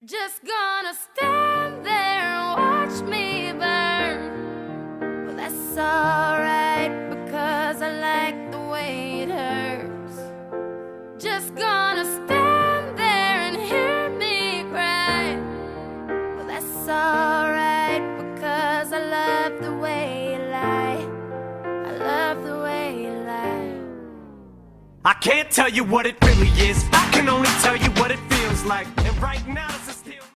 Just gonna stand there and watch me burn. Well, that's alright because I like the way it hurts. Just gonna stand there and hear me cry. Well, that's alright because I love the way you lie. I love the way you lie. I can't tell you what it really is. I can only tell you what it feels like. And right now it's